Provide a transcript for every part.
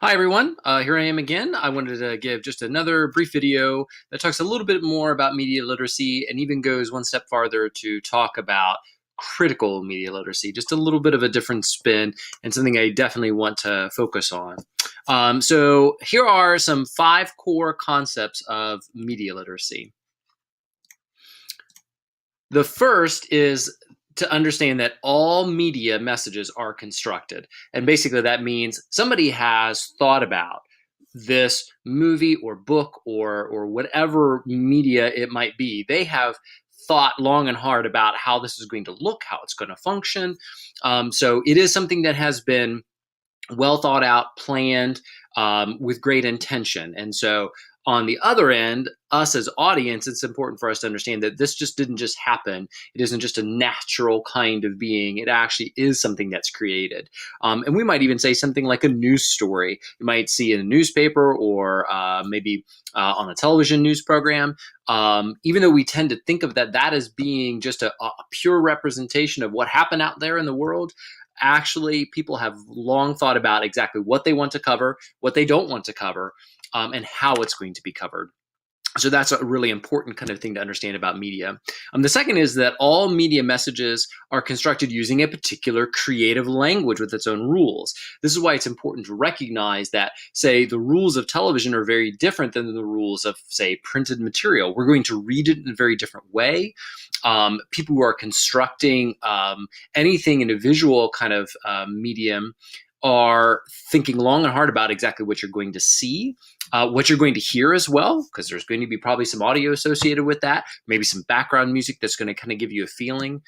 Hi everyone, here I am again. I wanted to give just another brief video that talks a little bit more about media literacy and even goes one step farther to talk about critical media literacy, just a little bit of a different spin and something I definitely want to focus on. So here are some 5 core concepts of media literacy. The first is to understand that all media messages are constructed. And basically that means somebody has thought about this movie or book or whatever media it might be. They have thought long and hard about how this is going to look, how it's going to function. So it is something that has been well thought out, planned, with great intention. And so on the other end, us as audience, it's important for us to understand that this just didn't just happen. It isn't just a natural kind of being. It actually is something that's created. And we might even say something like a news story. You might see in a newspaper or maybe on a television news program. Even though we tend to think of that as being just a pure representation of what happened out there in the world, actually people have long thought about exactly what they want to cover, what they don't want to cover, and how it's going to be covered. So that's a really important kind of thing to understand about media. The second is that all media messages are constructed using a particular creative language with its own rules. This is why it's important to recognize that, say, the rules of television are very different than the rules of, say, printed material. We're going to read it in a very different way. People who are constructing anything in a visual kind of medium are thinking long and hard about exactly what you're going to see, what you're going to hear as well, because there's going to be probably some audio associated with that, maybe some background music that's going to kind of give you a feeling.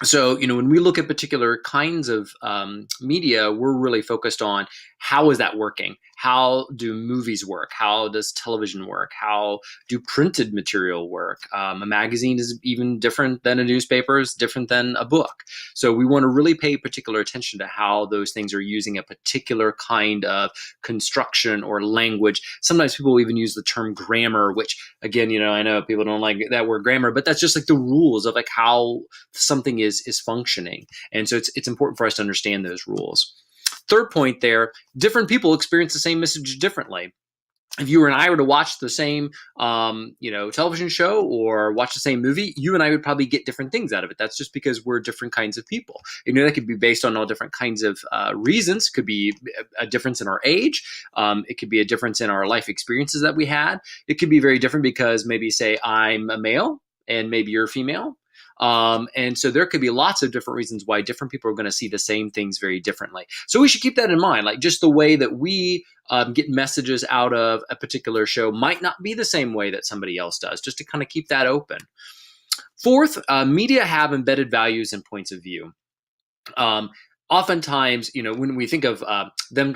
So, when we look at particular kinds of media, we're really focused on how is that working? How do movies work? How does television work? How do printed material work? A magazine is even different than a newspaper, is different than a book. So we want to really pay particular attention to how those things are using a particular kind of construction or language. Sometimes people even use the term grammar, which again, I know people don't like that word grammar, but that's just like the rules of like how something is functioning. And so it's important for us to understand those rules. Third point there, different people experience the same message differently. If you and I were to watch the same, television show or watch the same movie, you and I would probably get different things out of it. That's just because we're different kinds of people. That could be based on all different kinds of reasons. It could be a difference in our age. It could be a difference in our life experiences that we had. It could be very different because maybe, say, I'm a male and maybe you're a female. And so there could be lots of different reasons why different people are going to see the same things very differently. So we should keep that in mind. Like just the way that we get messages out of a particular show might not be the same way that somebody else does, just to kind of keep that open. Fourth, media have embedded values and points of view. Oftentimes, when we think of them,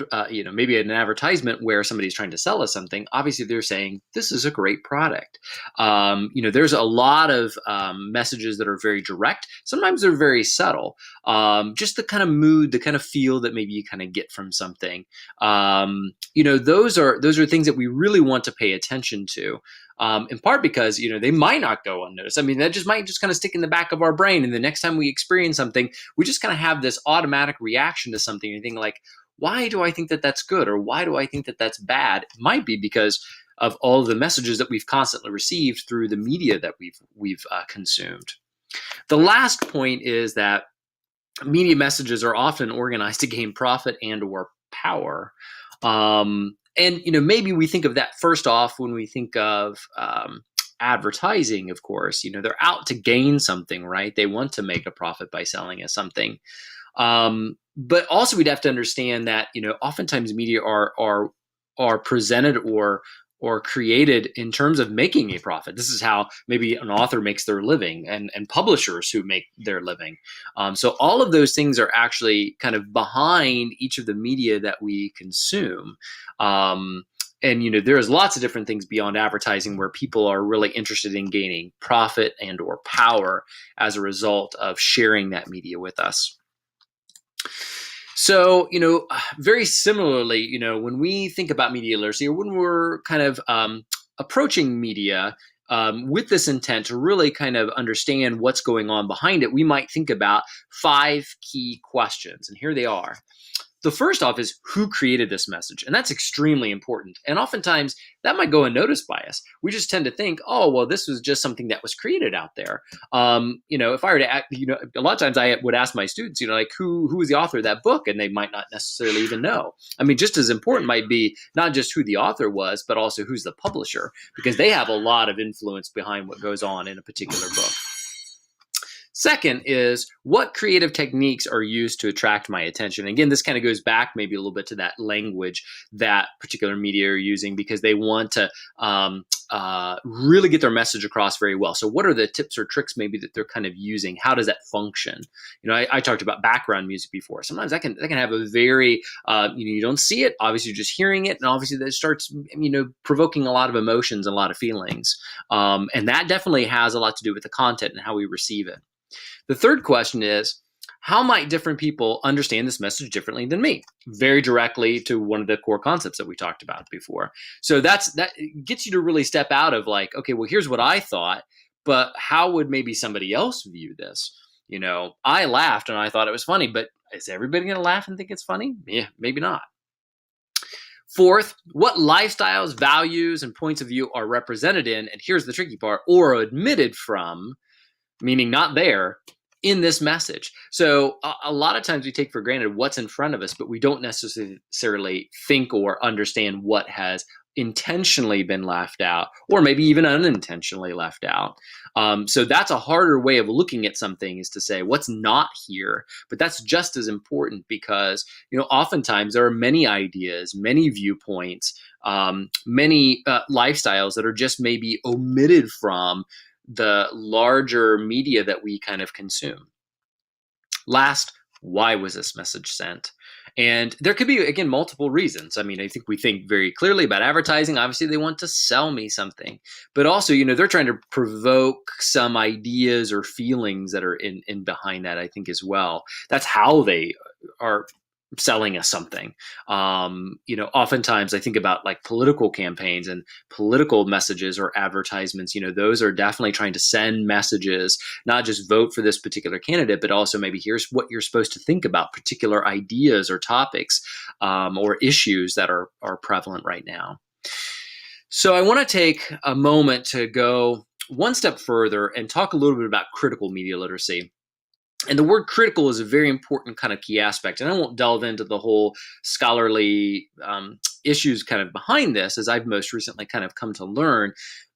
maybe an advertisement where somebody's trying to sell us something, obviously they're saying, this is a great product. There's a lot of messages that are very direct. Sometimes they're very subtle. Just the kind of mood, the kind of feel that maybe you kind of get from something. Those are things that we really want to pay attention to. In part because, they might not go unnoticed. I mean, that just might just kind of stick in the back of our brain. And the next time we experience something, we just kind of have this automatic reaction to something and think like, why do I think that that's good? Or why do I think that that's bad? It might be because of all of the messages that we've constantly received through the media that we've consumed. The last point is that media messages are often organized to gain profit and or power. And maybe we think of that first off when we think of advertising, of course. They're out to gain something, right? They want to make a profit by selling us something. But also we'd have to understand that, oftentimes media are presented or created in terms of making a profit. This is how maybe an author makes their living and publishers who make their living. So all of those things are actually kind of behind each of the media that we consume. And, there's lots of different things beyond advertising where people are really interested in gaining profit and or power as a result of sharing that media with us. So, very similarly, when we think about media literacy or when we're kind of approaching media with this intent to really kind of understand what's going on behind it, we might think about 5 key questions. And here they are. the first off is who created this message. And that's extremely important. And oftentimes that might go unnoticed by us. We just tend to think, oh, well, this was just something that was created out there. If I were to act, a lot of times I would ask my students, like who is the author of that book? And they might not necessarily even know. I mean, just as important might be not just who the author was, but also who's the publisher, because they have a lot of influence behind what goes on in a particular book. Second is, what creative techniques are used to attract my attention? Again, this kind of goes back maybe a little bit to that language that particular media are using, because they want to really get their message across very well. So what are the tips or tricks maybe that they're kind of using? How does that function? I talked about background music before. Sometimes that can have a very, you don't see it. Obviously, you're just hearing it. And obviously that starts, provoking a lot of emotions and a lot of feelings. And that definitely has a lot to do with the content and how we receive it. The third question is, how might different people understand this message differently than me? Very directly to one of the core concepts that we talked about before. So that gets you to really step out of like, okay, well, here's what I thought, but how would maybe somebody else view this? I laughed and I thought it was funny, but is everybody going to laugh and think it's funny? Yeah, maybe not. Fourth, what lifestyles, values, and points of view are represented in, and here's the tricky part, or omitted from, meaning not there, in this message. So a lot of times we take for granted what's in front of us, but we don't necessarily think or understand what has intentionally been left out, or maybe even unintentionally left out. So that's a harder way of looking at something, is to say what's not here. But that's just as important, because oftentimes there are many ideas, many viewpoints, many lifestyles that are just maybe omitted from the larger media that we kind of consume. Last, why was this message sent? And there could be, again, multiple reasons. I mean, I think we think very clearly about advertising. Obviously, they want to sell me something. But also, they're trying to provoke some ideas or feelings that are in behind that, I think, as well. That's how they are selling us something. Oftentimes I think about like political campaigns and political messages or advertisements. Those are definitely trying to send messages, not just vote for this particular candidate, but also maybe here's what you're supposed to think about particular ideas or topics or issues that are prevalent right now. So I want to take a moment to go one step further and talk a little bit about critical media literacy. And the word critical is a very important kind of key aspect. And I won't delve into the whole scholarly issues kind of behind this, as I've most recently kind of come to learn.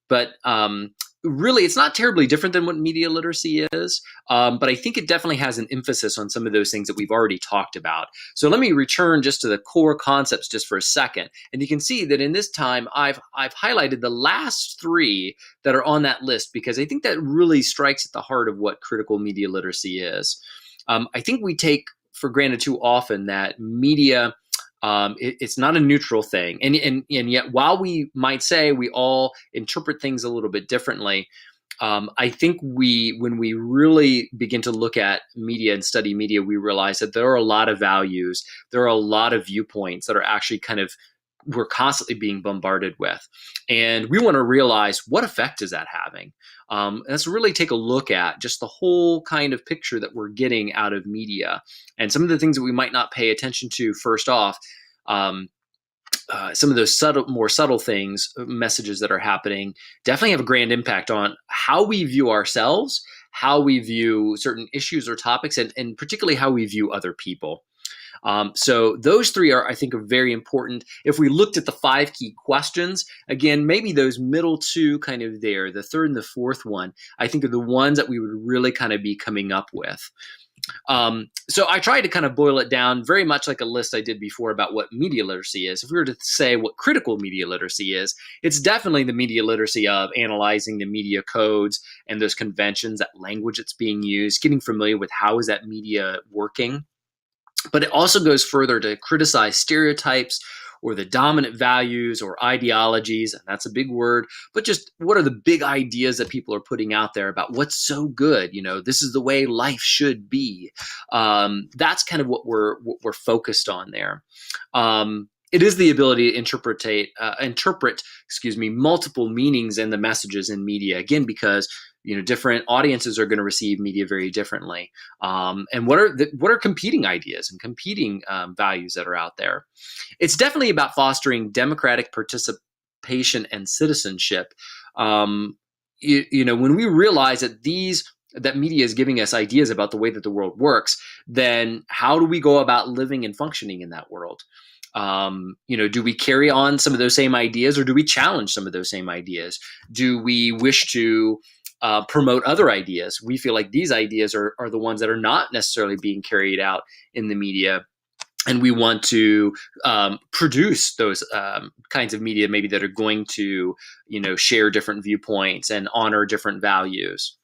But really, it's not terribly different than what media literacy is. But I think it definitely has an emphasis on some of those things that we've already talked about. So let me return just to the core concepts just for a second. And you can see that in this time, I've highlighted the last three that are on that list, because I think that really strikes at the heart of what critical media literacy is. I think we take for granted too often that media, it's not a neutral thing. And yet, while we might say we all interpret things a little bit differently, I think when we really begin to look at media and study media, we realize that there are a lot of values, there are a lot of viewpoints that are actually we're constantly being bombarded with. And we want to realize, what effect is that having? Let's really take a look at just the whole kind of picture that we're getting out of media, and some of the things that we might not pay attention to first off. Some of those more subtle things, messages that are happening, definitely have a grand impact on how we view ourselves, how we view certain issues or topics, and particularly how we view other people. So those three are, I think, are very important. If we looked at the 5 key questions, again, maybe those middle two kind of there, the third and the fourth one, I think are the ones that we would really kind of be coming up with. So I tried to kind of boil it down very much like a list I did before about what media literacy is. If we were to say what critical media literacy is, it's definitely the media literacy of analyzing the media codes and those conventions, that language that's being used, getting familiar with how is that media working. But it also goes further to criticize stereotypes or the dominant values or ideologies, and that's a big word, but just what are the big ideas that people are putting out there about what's so good? This is the way life should be. That's kind of what we're focused on there. It is the ability to interpret multiple meanings in the messages in media, again, because different audiences are going to receive media very differently. And what are competing ideas and competing values that are out there? It's definitely about fostering democratic participation and citizenship. When we realize that media is giving us ideas about the way that the world works, then how do we go about living and functioning in that world? Do we carry on some of those same ideas, or do we challenge some of those same ideas? Do we wish to promote other ideas? We feel like these ideas are the ones that are not necessarily being carried out in the media, and we want to produce those kinds of media maybe that are going to share different viewpoints and honor different values.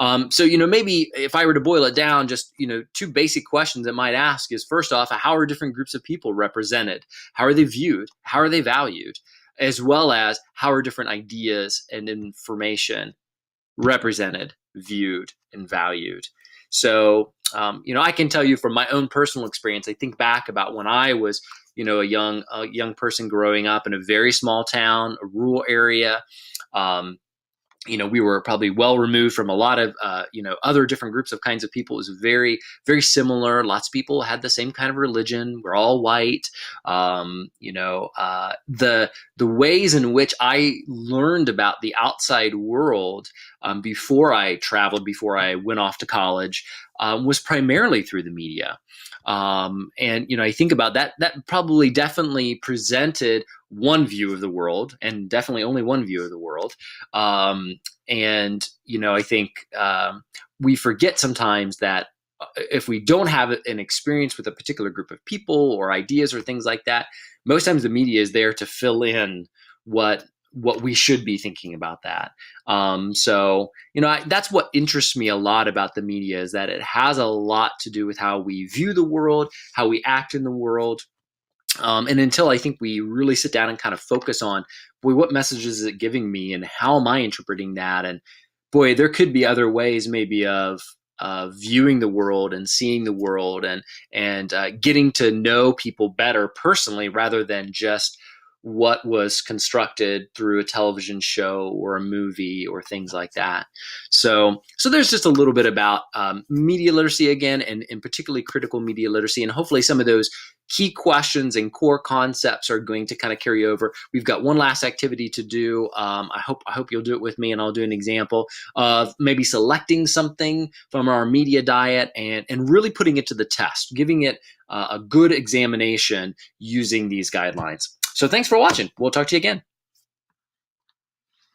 Maybe if I were to boil it down, just, two basic questions I might ask is, first off, how are different groups of people represented? How are they viewed? How are they valued? As well as, how are different ideas and information represented, viewed, and valued? So, I can tell you from my own personal experience, I think back about when I was, a young person growing up in a very small town, a rural area. We were probably well removed from a lot of, other different groups of kinds of people. It was very, very similar. Lots of people had the same kind of religion. We're all white. The ways in which I learned about the outside world before I traveled, before I went off to college, was primarily through the media. I think about that probably definitely presented one view of the world, and definitely only one view of the world. I think we forget sometimes that if we don't have an experience with a particular group of people or ideas or things like that, most times the media is there to fill in what we should be thinking about that. That's what interests me a lot about the media, is that it has a lot to do with how we view the world, how we act in the world. And until I think we really sit down and kind of focus on, boy, what messages is it giving me, and how am I interpreting that? And boy, there could be other ways maybe of viewing the world and seeing the world, and getting to know people better personally, rather than just what was constructed through a television show or a movie or things like that. So there's just a little bit about media literacy again, and particularly critical media literacy, and hopefully some of those key questions and core concepts are going to kind of carry over. We've got one last activity to do. I hope you'll do it with me, and I'll do an example of maybe selecting something from our media diet and really putting it to the test, giving it a good examination using these guidelines. So thanks for watching. We'll talk to you again.